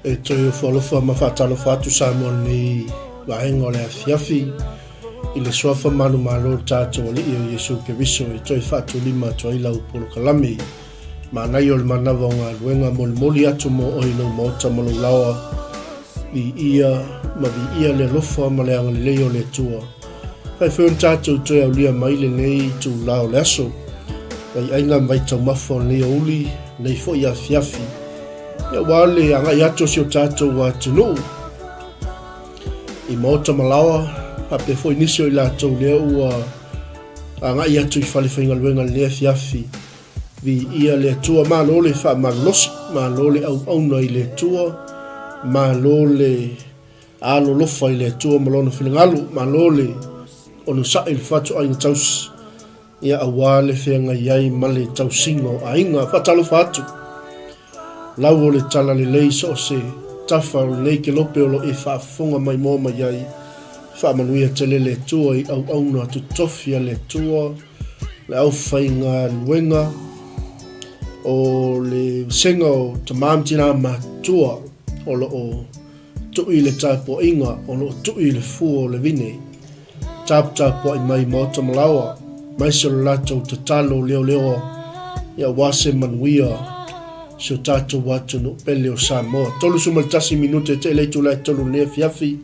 e toi o whalofa ma whatalofa atu sa mo ni wahenga o le afiafi i le soafa manu malo tātou li o Yesu Keriso e toi whatu lima toi lau polo kalami Manai o le Manava o ngā luenga moli atu mo o ino maota mo laua vi ia le lofa ma le anga le leo le tua kai whiun tātou toi au lia mai le nei tu lao le aso kai ainga mai tau mafo le uli nei fo ia fiafi ia wale anga iato si o tātou wa tunu i maota malawa hape fo inisio i lātou lea ua anga iato i whale whainga luenga lea fiafi vi ia le tua malo le wha malosi malo le au auna i le tua malo le alo lofa i le tua malona whilingalu malo le onu sa il fatu ai taus ia awale whenga iai male tausingo a inga whatalo fatu lau o le tala le leiso se tafa o nei ke lope o lo e whaafonga mai mōma iai whaamanuia tele le tua i au auna tu tofia le tua le au whainga luenga o le senga o tamamtina matua o lo o tui le taipo inga o lo tui le fu o le vine taipo i mai mota malawa mai se lo lato te talo leo ia wase manuia se tato watu no pele o Samoa tolu sumaltasi minute te leitu lai tolu le fiafi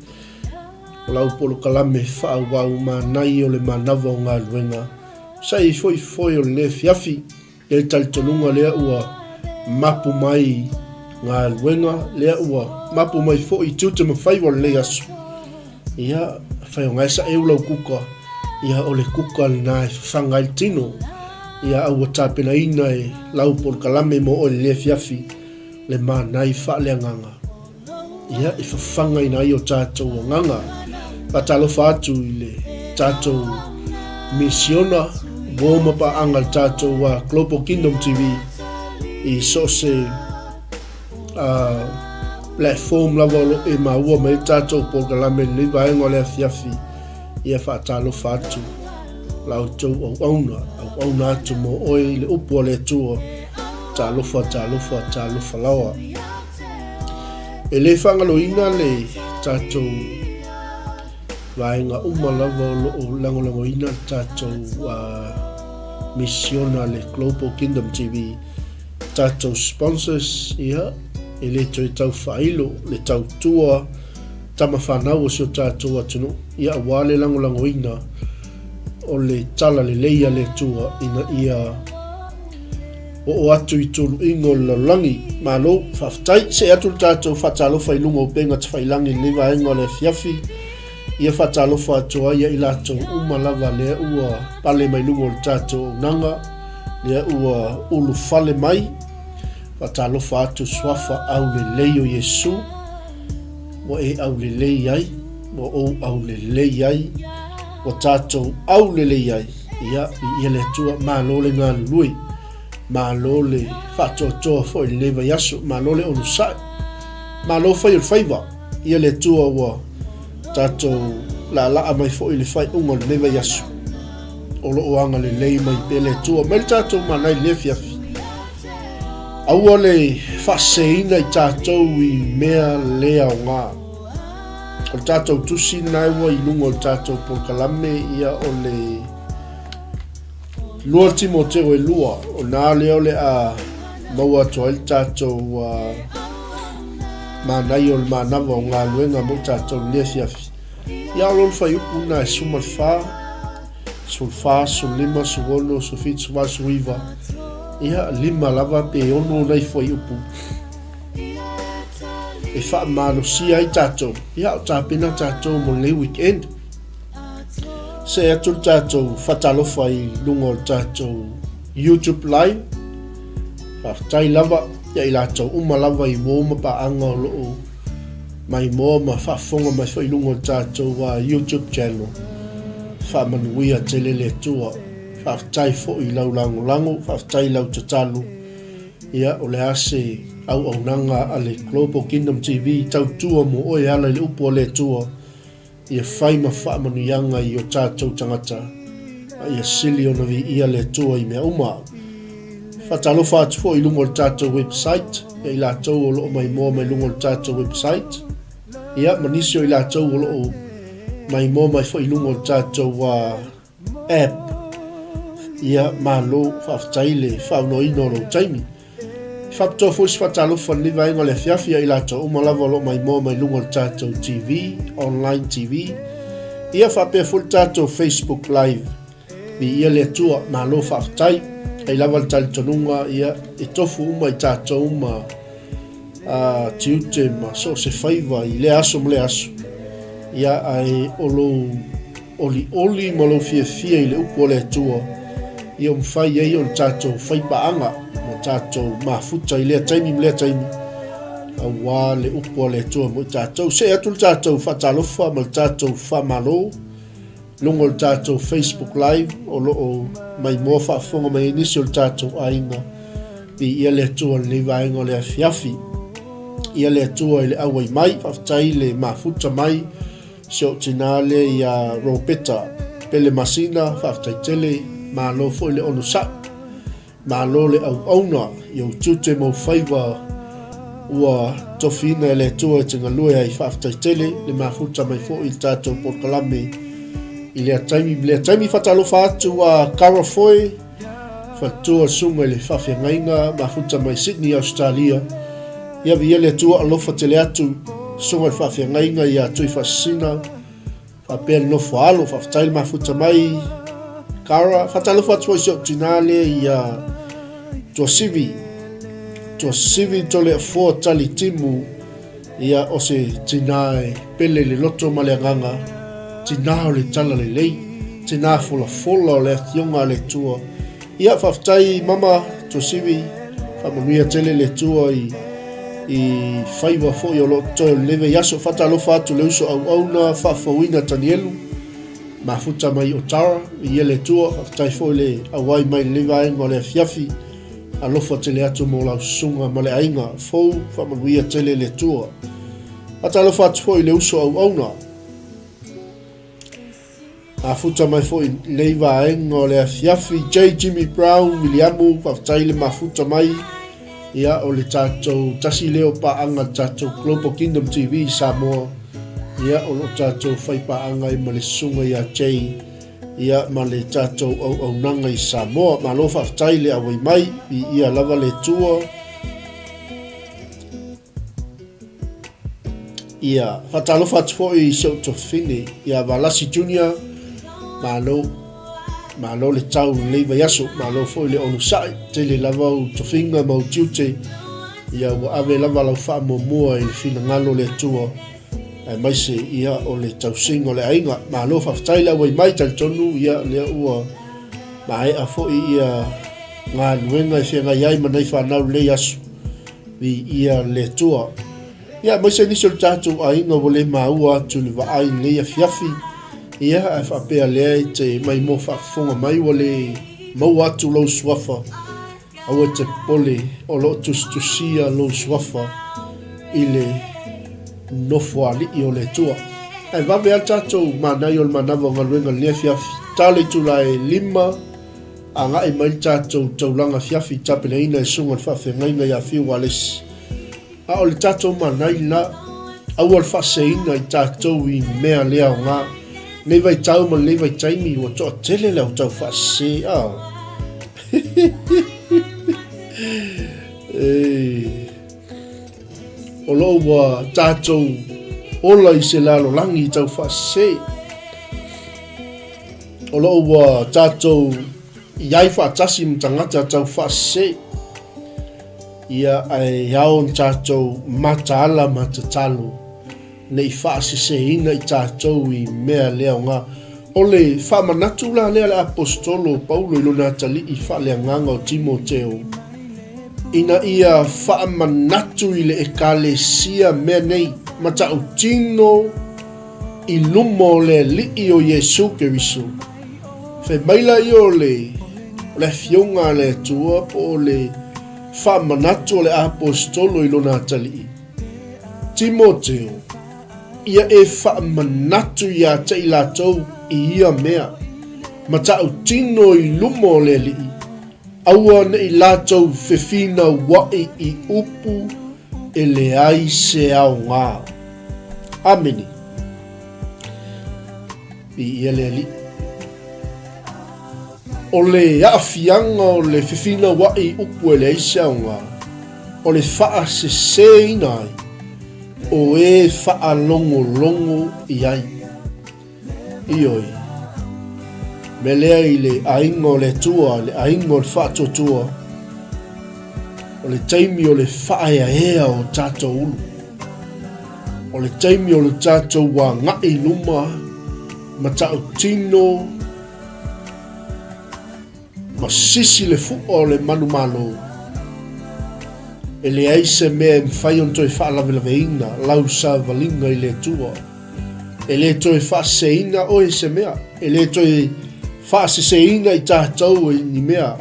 o lau polo kalame wha wau Manai o le Manava o ngā luenga sai foi o le fiafi e taltonunga lea ua mapu mai ngā luenga lea ua mapu mai fo i tūte mawhaiwa le aso ia whai o ngaisa e ulau kuka ia o le kuka na e whanga il tino ia aua tāpena ina e lau por kalame mo o le fiafi le Manai wha lea nganga ia e whawhanga ina i o tātou o nganga patalo whātu i le tātou misiona Woma pa angal tātou wa Global Kingdom TV i so se platform lava lo e maua me tātou pogalame ni vaenga le afiafi ia whaatalo whātu lau tau au auna atu mo oi le upo le tua tālofa lawa e le whangaloina le tātou vaenga lava o langolango ina tātou misiona le Global Kingdom TV tātou sponsors ia e le toi tau whailo le tau tua tama whanau o sio tātou atunu ia wale langolango ina o le tala le leia le tua ina ia o atu i tolu ingo lalangi malo whaftai se atu tātou whatalo whailunga o penga te whailangi le vaenga le fiafi ia whatalofa atoa ia i latou uma lava lea ua pale mai lungo le tātou nanga, lea ua ulu fale mai, whatalofa atu swafa au le leio Yesu, mo e au le lei ai, mo o au le lei ai, o tātou au le lei ai, ia le tua malo le ngā lui, malo le whatotoa fo i lewa yasu, malo le onu sai, malo whai o whaiva, ia le tua wa tātou la mai fo i le whai unga le lewa yasu, o lo anga le lei mai pe le tua, mai tātou manai le fiafi. Aua le whaseina i tātou i mea lea o ngā. O tātou tusi naiwa i lungo o tātou Pōkalame ia o le lua Timoteo e lua. O nā leo le a maua toa il tātou Manai o le Manava o ngā luenga mo tātou lea fiafi. Ia o lor whai upu na e sumalwha, sulwha, sulima, suwono, sufit, suwa, suiva. Ia lima lava pe ono nei foi upu. E wha malosia i tātou. Ia o tāpena tātou mo le weekend. Se atu tātou whatalofa i lungo o tātou YouTube live. Whaftai lava. Ia i lātou uma lava i mōma pa anga o loo. Mai mōma whafonga mai whai lungo o tātou YouTube channel. Whamanuia te lele tua. Whaftai fo i lau lango, whaftai lau tatalu. Ia o le ase au nanga a le Global Kingdom TV tau tua mo oe ala le upo le tua. Ia whai ma whaamanuianga i o tātou tangata. Ia sili ona vi ia le tua i mea uma. Whatalofa atu fo i lungo le tātou website. Ia i lātou o loo mai moa mai lungo le tātou website. Ia manisio i lātou o loo mai moa mai fo i lungo le tātou app. Ia malo whaftaile whaunoino lo taimi. Whaptoa fwis whatalofa liwa inga le fiafia i lato umalawa lo mai moa mai lungo tātou TV, online TV. Ia whapea full tātou Facebook live. Bi ia le tua malo whaftai. Ai lawa le tali tonunga ia e tofu uma i tātou uma tiute ma so se whaiva i le aso mo le aso. Ia ai olo oli ma lo fia i le upo le tua. Ia mwhai ei o tātou whaipaanga mo tātou mafuta i lea taimi mlea taimi. A wā le upo le tua mo tātou. Se atu le tātou whatalofa ma le tātou whamalo. Lungo le tātou Facebook live o loo mai mua whaafonga mai inisi o le tātou ainga. I ia le tua le vaenga le afiafi. Ia le tua i le awai mai, whaftai le mafuta mai. Seo tinale i a ropeta. Pele masina, whaftai tele. Malo fo le ono sa. Malo le au auna. Iau tute mau whaiva ua tofina le tua e tinga lue ai whaftai tele. Le mafuta mai fo i tātou Pōkalame. I lea taimi whatalofa atu a Karafoe. Whatua sunga le whawhiangainga mafuta mai Sydney, Australia. Ia vi le tua alofa tele atu sunga le whawhiangainga i a tui whasina. Whapea nofo alo whaftaile mafuta mai. Kara, whatalofa tua sio tinale i a tua sivi tole a fua tali timu i a o se tinae pele le loto maleanganga, tina o le tala le lei, tina fola o le athionga le tua. I a whaftai mama tua sivi, whamanuia tele le tua i whaiva fo i o loto lewe yaso whatalofa atu le uso au auna whafawina tanielu. Mafuta mai o tara, i ele tua, whaftai fo le awai mai lewa inga le fiafi, alofa tele atu mo lau sunga ma le ainga, fou, whamanuia tele le tua. Ata alofa atu fo i le uso au auna. Mafuta mai fo i lewa inga le fiafi, J. Jimmy Brown, Williamu, whaftai le mafuta mai, ia o le tātou tasi leo pa anga tātou Global Kingdom TV Samoa. Ia o lo tātou whaipaanga i male sunga i a Jay. Ia male tātou au nanga i Samoa. Ma lo whaftai le awai mai. I ia lava le tua. Ia whatalo whatfo i 𝚟𝚒𝚍𝚎𝚘. Ia Valasi Junior. Ma lo le tau leiva yaso. Ma lo fo le onu sai. Te le lava u tofinga mau tiute. Ia wa ave lava lau wha mua i le fina ngalo le tua. mai se ia o le tausinga o le ainga ma lo whaftaila wai mai tonu ia lea ua mai a fo ia ngā luenga e whianga iai manai whanau le asu vi ia le tua ia mai se niso le tātou ainga wale maua atu le vaai le ia fiafi ia e whapea lea i te mai mo whafonga mai wale mau atu lau suafa au te pole o lo tustusia lau suafa i le nofo ali i o le tua. Ai vawe al tātou Manai o le Manava o Galuega lea fiafi. Tāle tu la e 5 a ngā e mai tātou taulanga fiafi tapele ina e sunga whawhi ngainga ia whiu walesi. A o le tātou Manai la au al whase ina i tātou i mea lea o ngā. Nei vai tau ma nei vai taimi o toa tele leo tau whase. O lo wa tātou ola i se lalo langi tau whase. O lo wa tātou iai whaatasi mtangata tau whase. Ia ai haon tātou mataala matatalo. Nei whaase se ina i tātou i mea leo ngā. O le whamanatu la lea le apostolo Paulo ilo nā tali i whalea nganga o Timoteo. Ina ia whaamanatu i le ekalesia mea nei matau tino i lumo le li o Yesu Keriso. Fe maila i o le fionga le tua po le whaamanatu le apostolo ilo nā tali. Timoteo, ia e whaamanatu ia te i lātou i ia mea matau tino i lumo le li. Aua na i lātou whewhina wai i upu e le ai se au ngā. Ameni. I ia le li. O le awhianga o le whewhina wai i upu e le ai se au ngā. O le wha se se inai. O e wha longo longo i ai. Ioi. Me lea i le aingo le tua, le aingo le whaato tua. O le taimi o le whaea ea o tātou ulu. O le taimi o le tātou wā ngai luma, ma tāu tino, ma sisi le fuqa o le manumalo. E le aise mea mwhai on toi whaalawelaweina, lau sa valinga i le tua. E le toi whaaseina o e se mea. E le toi whaaseseina i tātou i ni mea.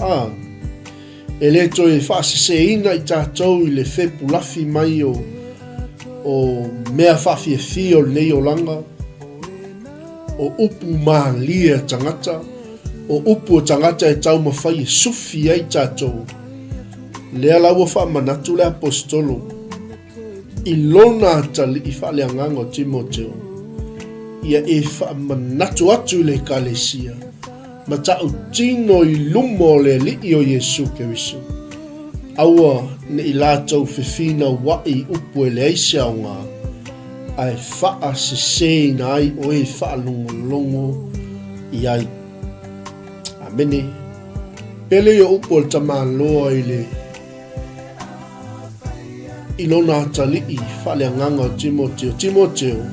E le toi whaaseseina i tātou i le whepulafi mai o mea whawhiawhi o nei o langa. O upu maa lia tangata. O upu o tangata e tau mawhai e sufi ai tātou. Lea laua whaamanatu le apostolo. I lona tali i whaaleanganga o Timoteo. Ia e whaamanatu atu i le kalesia. Ma tau tino i lumo le li o Yesu Keriso. Aua ne i lātou whiwhina wai upu e le aise au ngā. Ai wha se sēna ai o e wha longo i ai. Amene. Pele o upu o tama loa i le ilona tali i whaaleanganga o Timoteo. Timoteo.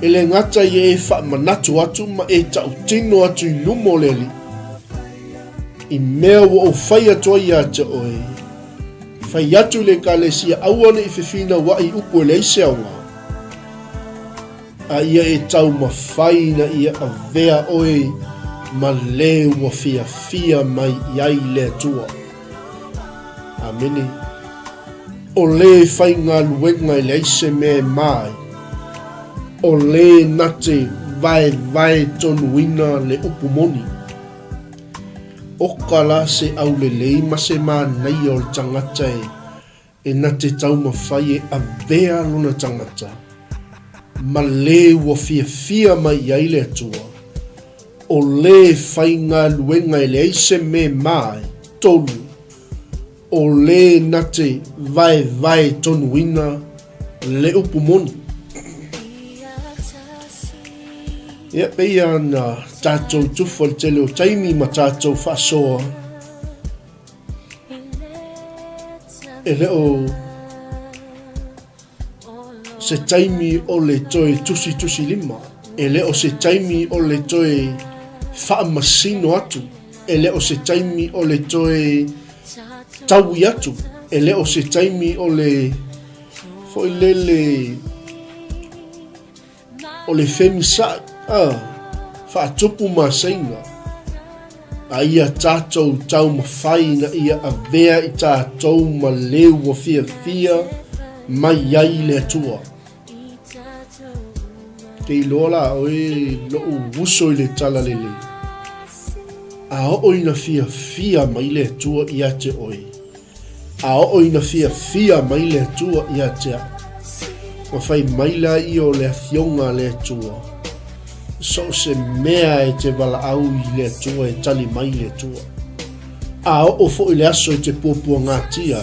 Ele ngata i e whaamanatu atu ma e tau tino atu i lumo leli. I mea wa o whai atua i ata oe. Whai atu le kalesia awane i whiwhina wa i upu e leise au ngā. A ia e tau ma whai na ia a vea oe ma le wa fia mai iai le atua. Amene. O le whai ngā luenga i leise me mai. O le nate vai tonu ina le upu moni. O kala se au le leima se Manai o le tangata e nate tau mawhai e a vea luna tangata. Ma le wa fia mai ai le atua. O le whai ngā luenga i le eise me mai tonu. O le nate vai tonu ina le upu moni. Ia peia na tātou tufa le tele o taimi ma tātou whasoa. E leo se taimi o le toe tusi lima, e le o se taimi o le toe whaamasino atu, e le o se taimi o le toe taui atu, e le o se taimi o le o le femisai, whaatupu masainga, a ia tātou tau mawhai na ia a vea i tātou ma leu wa fia mai iai le atua. Kei lola oe loo wuso i le tala lele. A o ina fia mai le atua i ate oe. A o ina fia mai le atua i ate a. Wa fai maila i o le athionga le atua. So se mea e te wala au i le atua e tali mai le atua. A o fo i le aso e te pōpua ngā tia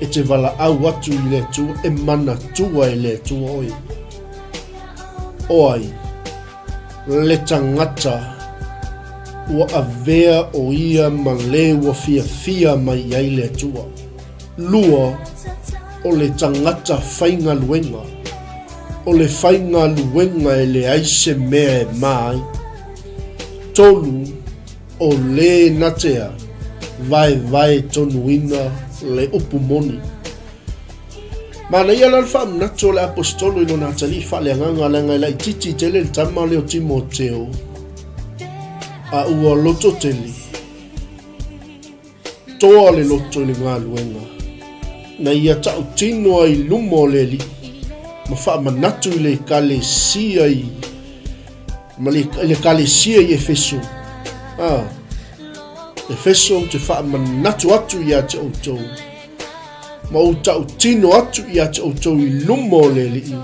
e te wala au atu i le atua e mana tua i le atua oi. Oai, le tangata ua avea o ia ma le ua fia mai ai le atua. Lua o le tangata whainga luenga. O le whainga luenga e le aise mea e mai. Tolu o le natea vai tonuina le upumoni. Mana ia lan wha mnato le apostolo ilo nā tali wha le nganga le ngai lai titi tele le tama leo Timoteo. A ua loto teli. Toa le loto le ngā luenga. Na ia tau tino ai lumo le li. Ma wha manatu i le kalesia i. Ma le kalesia i Efeso. Efeso te wha manatu atu i a te outou. Ma o tau tino atu i a te outou i lumo le li.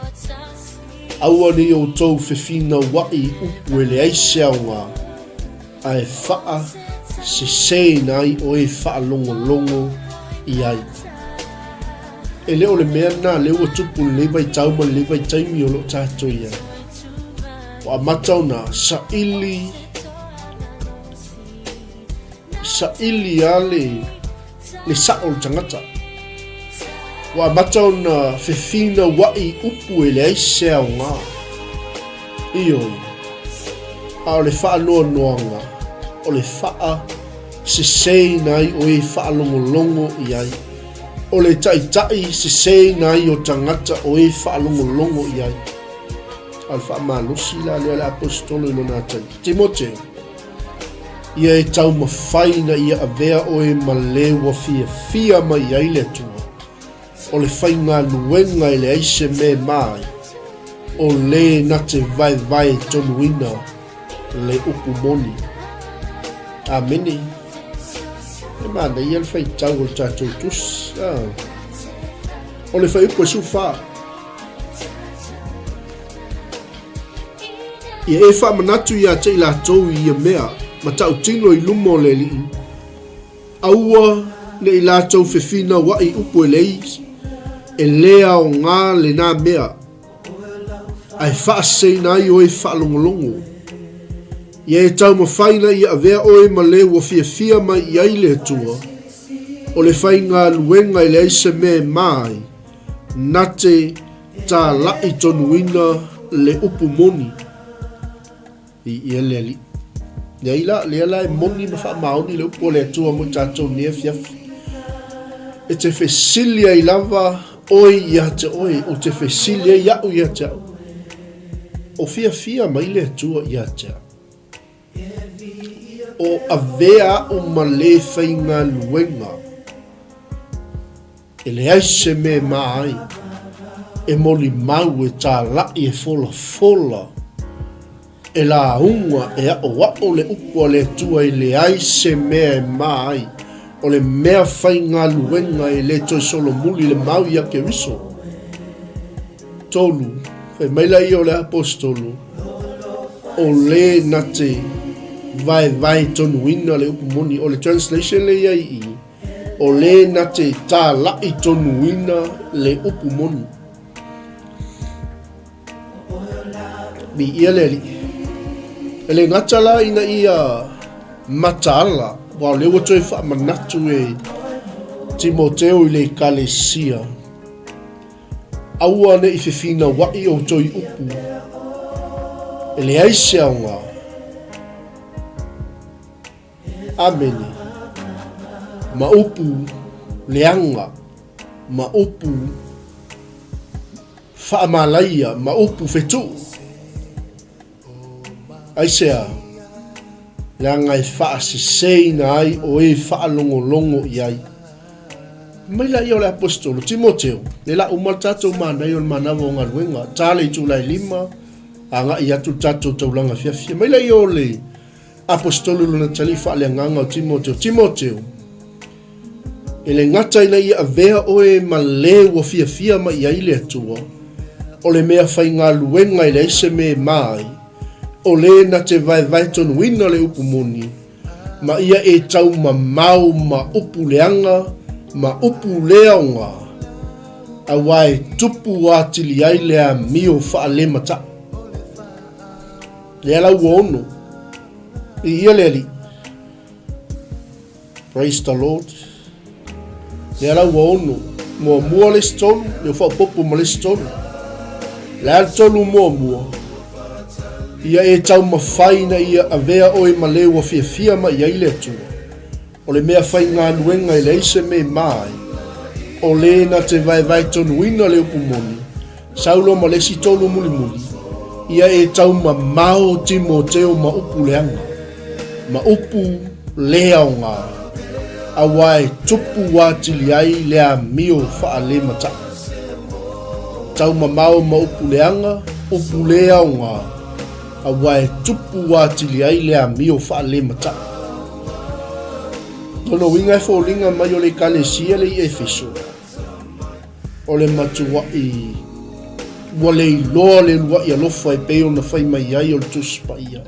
Aua ni outou fefina wai upu e le aise au ngā. A e wha se nai o e wha longo i ai. E leo le mea nā leo a tupu le vai tau ma le vai taimi o lo tātou ia. O a matau nā sa ili a le sao le tangata. O a matau nā fefina wai upu e le aise au ngā. Ioi. A o le wha noanga. O le wha se nai o e wha longo i ai. O le tai se nai o tangata o e wha longo i ai. Al wha malusi la le apostolo ilo nā tai. Timoteo. Ia e tau mawhaina ia avea o e malewa fia mai ai le tua. O le whainga luenga i le aise me mai. O le nate vai tonuina le upumoni. Ameni. E mana ia le whai tau o le tātou tus. O le whai upo e suwha. Ia e wha manatu ia te i la tau i a mea. Ma tau tino i lumo le li. Aua le i la tau fefina wai upo e leis. E lea o ngā le nā mea. Ai wha sei nai o e wha longo. Ia e tau mawhaina i a vea oe ma le ua fia mai i ai le tua. O le whainga luenga i le aise me mai. Nate tā lai tonuina le upumoni. I ia le li. Ia ila le ala e moni ma wha maoni le upo le tua mo tātou nia fiafi. E te whesilia i lava oi i ate oi. O te whesilia i au i ate au. O fia mai le tua i ate au. O avea o male whainga luenga. E le aise me mai. E moli mau e tā lai e fola. E la unga e o le upua le tua i le aise me mai. O le mea whainga luenga e le toi solo muli le mau i ake riso. Tolu. E maila i o le apostolo. O le nate vai tonuina le upumoni. O le translation le iai i. O le nate tā lai tonuina le upumoni. Mi ia le li. E le ngatala ina ia matala. Wa le wato e wha manatu e Timoteo i le kalesia. aua ne I fefina wai o toi upu e le aise aunga. Amene. Ma upu leanga, ma upu whaamalaia, ma upu whetu. Aisea, leanga e whaasiseina ai o e whaalongolongo I ai. Maila I o le apostolo, Timoteo, le la umatato Manai o le Manava o Galuega, tale I tulai 5, anga I atu tato taulanga fiafia. Maila I o le apostolo luna tali whaaleanganga o Timoteo. Timoteo, e le ngata ina ia avea oe ma le ua fiafia ma ia ile atua, o le mea whai ngā luenga I le ise me mai, o le na te vai tonu ina le upu moni, ma ia e tau ma mau ma upu leanga, ma upu leaonga, a wai tupu atili ai lea mio wha le mata. Le ala ua ono, I ia le ali. Praise the Lord. Le ala ua ono, mua le stolu, le wha popo ma le stolu. Le ala tolu mua. Ia e tau mawhai na ia avea oe ma le ua fia ma ia ile atua. O le mea whai ngā luenga I le ise me mai. O le na te vai tonu ina le upu moni. Saulo ma le si tolu muli. Ia e tau ma mau Timoteo ma upu leanga. Ma upu leaonga. Awai tupu watili ai lea mio wha le mata. Tau ma mau ma upu leanga, upu leaonga. Awai tupu watili ai lea mio wha le mata. Tono winga e fōlinga mai o le kalesia le I Efeso. O le matua I wale I loa le lua I alofa e peo na whai mai ai o le tuspa ia.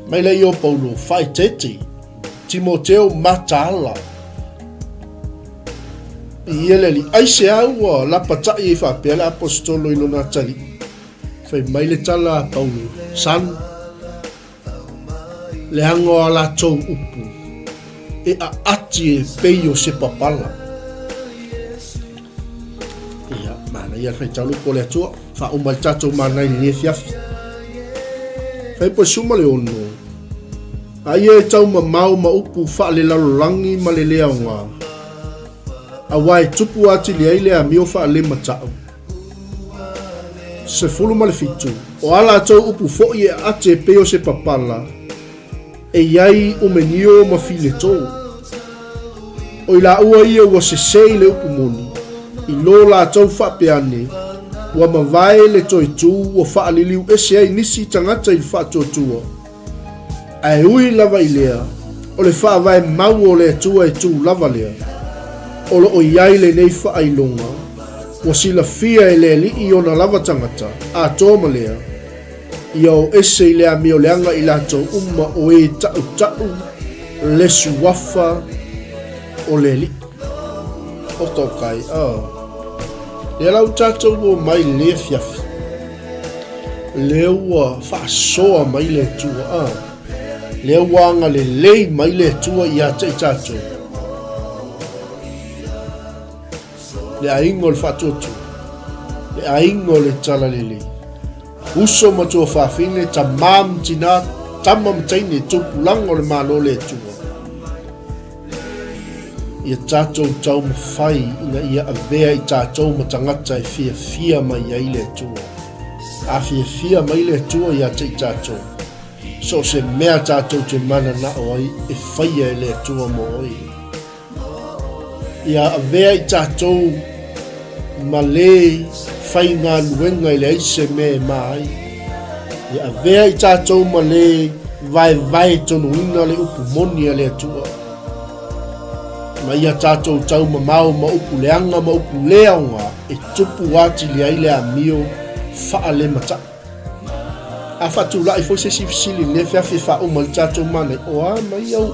Mai le I o Paulo, whai tete. Timoteo matala. I ele li aise aua la patai e whapea le apostolo I lona tali. Whai mai le tala Paulo. San. Le hango ala tau upu. E a ati e peio se papala. Ia, mana ia whai talu ko le atua. Wha umal tatou Manai le fiafi. Whai po suma le ono. Ai e tau ma mau ma upu wha le lalolangi ma le leaonga. A wai tupu ati le ai lea mio wha le matau. Se fulu ma le fitu. O ala tau upu fo I e ati e peo se papala. E iai umenio ma file tō. O I la ua ia ua se sei le upu moni. I lo la tau whapeane. Ua ma vai le toi tū ua wha aliliu ese ai nisi tangata I wha tōtua. Ai ui lava I lea. O le wha vai mau o le atua e tū lava lea. O lo o iai le nei wha ailonga. Ua sila fia e le li I ona lava tangata. A tōma lea. Ia o ese I lea mio leanga I lato umma o e tau le suwafa o le li. O tokai, Le lau tatou o mai le fiafi. Le ua whaasoa mai le tua, Le ua anga le lei mai le tua I a te tatou. Le aingo le whatotu. Le aingo le tala le lei. Uso matua whawhine ta mam tina tamam taine tupu lango le malo le tua. Ia tātou tau mawhai ina ia avea I tātou matangata e fia mai ai le tua. A fia mai le tua ia te tātou. So se mea tātou te mana na oi e whaia e le tua mo oi. Ia avea I tātou ma le whai ngā luenga I le aise me mai. Ia avea I tātou ma le vai tonu ina le upu moni a le atua. Ma ia tātou tau ma mau ma upu leanga ma upu leaonga e tupu wati le ai le amio wha le mata. A whatu lai fo se sifisili le whiawhi wha o mal tātou Manai o a mai au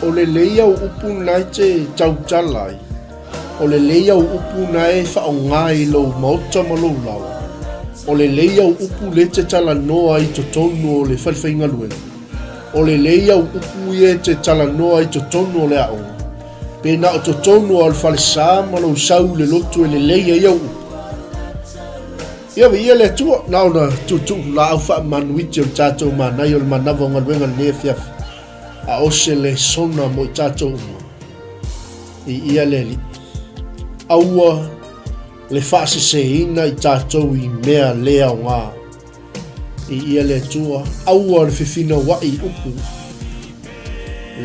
o le leia o upu nai te tau talai. O le leia o upu nai wha o ngai lo maota ma lo lau. O le leia o upu le te tala noa I to tonu o le whalwhainga luen. O le leia o upu e te tala noa I to tonu o le aonga. Pena o totonu o le falesa ma lo sau le lotu e le leia iau. Ia ia le tua na ona tutu la au fa manuiti o tatou manai o le manava o Galuega le fiafi. A ose le sona mo i tatou uma. I ia le li. Aua le fa'aseseina i tatou i mea lea o ngā. I ia le tua aua le fifina wa'i upu.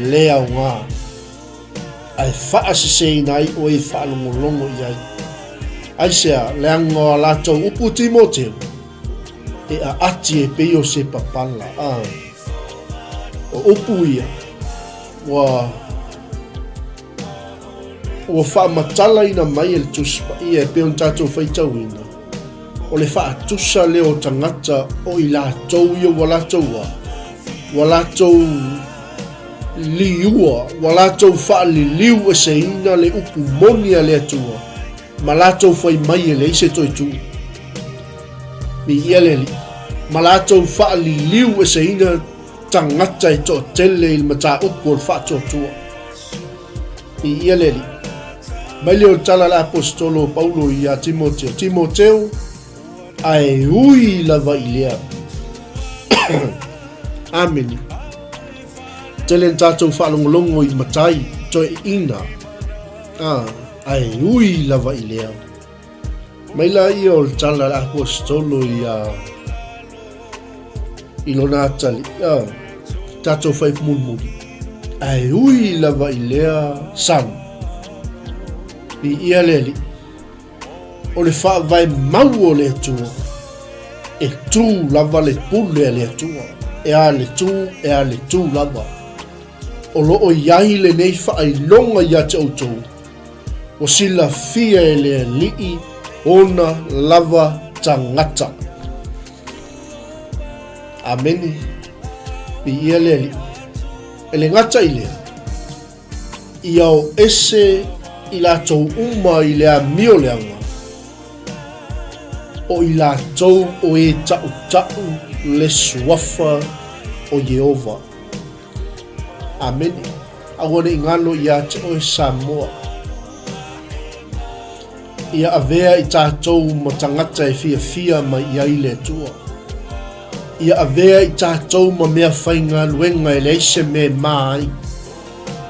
Lea o ngā. Ai fa'aseseina ai o e fa'alongolongo i ai. Ai sea le anga latou upu Timoteo. E a ati e peo se papala. O upu ia. Wa whaamatala ina mai el tuspa ia e peo tatou whaitauina. O le whaatusa leo tangata o i latou ia wa latou liua, wa latou whaaliliu e se ina le upu monia le atua. Ma latou whai mai e le ise toi tu. Mi ia le li. Ma latou whaaliliu e se ina tangata e to tele il mata upu o le whaatotua. Mi ia le li. Mai leo tala la apostolo Paulo i a Timoteo. Timoteo, ai ui lava i lea. Amen. Telen tatou whaalongolongo i matai, toi ina. Ai ui lava i lea. Mai la i o tala la apostolo i a ilona tali. Tatou whaip mulmuli. Ai ui lava i lea san. I ia leli. O le wha vai mau o le atua. E tū lava le pule le atua. E a le tū lava. O loo iai le nei wha ai longa ia te autou. O sila fia e le lii ona lava tangata. Ameni. I ia leli. E le ngata i lea. Ia o ese i latou uma i lea mio leanga. O i latou o e tau le suafa o Jehova. Amen. Awane ingano ia te o Samoa. Ia avea i tātou ma tangata e fia ma ia i le tua. Ia avea i tātou ma mea whainga luenga e leise me mai.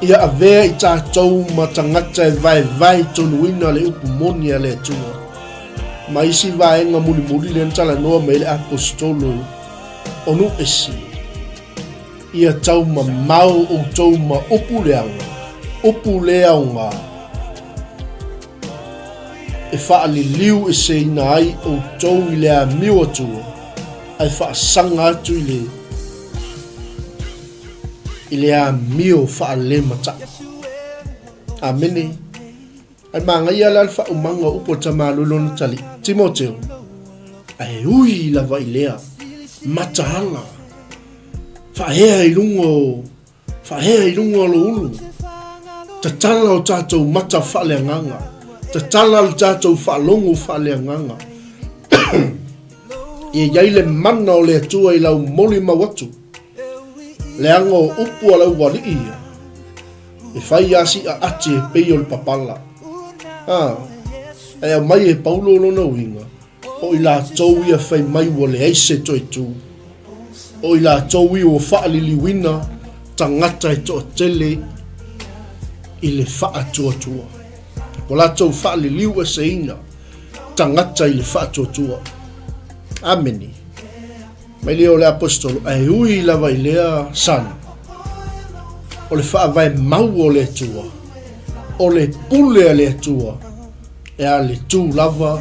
Ia avea i tātou ma tangata e vai tonuina le upu monia le tua. Ma isi vaenga muli le ntala noa me le apostolo onu esi. Ia tau ma mau o tau ma upu leaunga. E whaaliliu e se ina ai o tau i lea miu atua. Ai whaasanga atu i lea miu whaale mata. Amene. Ai manga ia la alfa umanga upo tamalolo na tali. Timoteo. Ai ui lava i lea. Matahala. Whahea i lungo lo ulu. Tatala o tātou mata whale nganga. Tatala o tātou whalongo whale nganga. Ia yaile mana o le atua i lau moli mawatu. Le ango upu a lau wali ia. E whai asi a ati e pei o le papala. Ai au mai e Paulo lona winga. O i la tau ia whai mai wa le eise toi tu. O i la tau i o whaalili wina. Tangata e toa tele. I le wha tua. O la tau whaalili ua se ina. Tangata i le wha tua. Ameni. Mai leo le apostolo. Ai ui lava i lea san. O le wha vai mau o le tua. O le pule a le tua. E a le tū lava.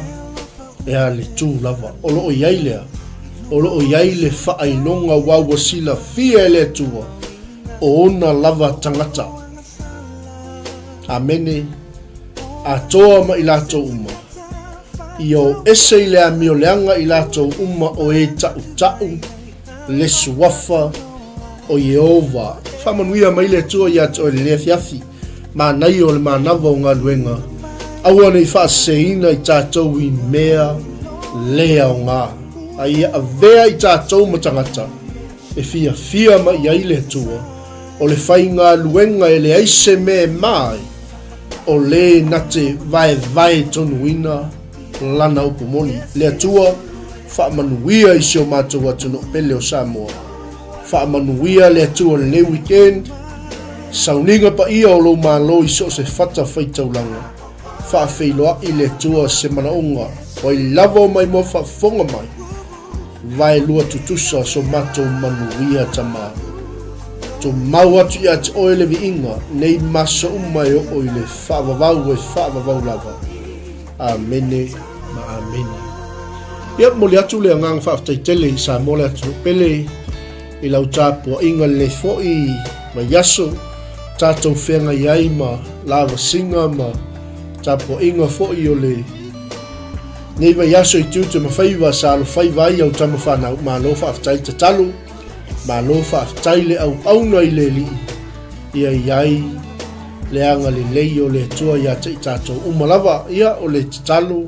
O loo iai lea. O loo iai le whaailonga wawa sila fia e le tua. O ona lava tangata. Amene. A toa ma i lato uma. Io ese i lea mio leanga i lato uma o e tau. Le suafa o Jehova. Whamanuia mai le tua i ato e le fiafi. Manai o le manava o Galuega. Aua nei whaaseina i tātou i mea lea o ngā. Ai avea i tātou matangata. E fia ma i aile tua. O le whai ngā luenga e le aise me mai. o le nate vai tonuina lana upumoni le atua whaamanuia i sio mātou atu no pele o Samoa. Whaamanuia le atua le weekend, sauninga pa ia o lo mālo i so se whata whaitaulanga. Whaafeiloa i le atua se manaonga, o i lava mai mo whaafonga mai. Vai lua tutusa so mātou manuia tamaa. To mau atu i ati oele vi inga, nei maso umai o oile whaavavau e whaavavau lava. Amene, ma amene. Ia mole atu le angang whaaftaitele sa mole atu pele i lau tāpua inga le foi ma yaso tātou whenga iai ma lava singa ma tāpua inga foi o le nei wa yaso i tūte ma whaiva sa alo whaiva i au tama whanau ma lo whaaftai te talu ma lo whaaftai le au auna i le li ia iai le anga le lei o le tua ia te tātou umalava ia o le te talu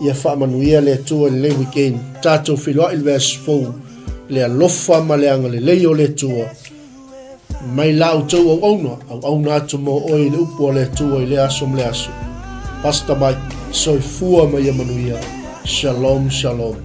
ia whaamanuia le tua le weekend tātou whiloa il vers 4 le alofa ma le anga le lei o le tua mai lau tau au auna atu mo oi le upo le tua i le aso le aso Pastor Mike soi fua ma ia manuia shalom shalom.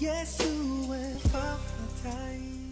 Yes, you will find the time.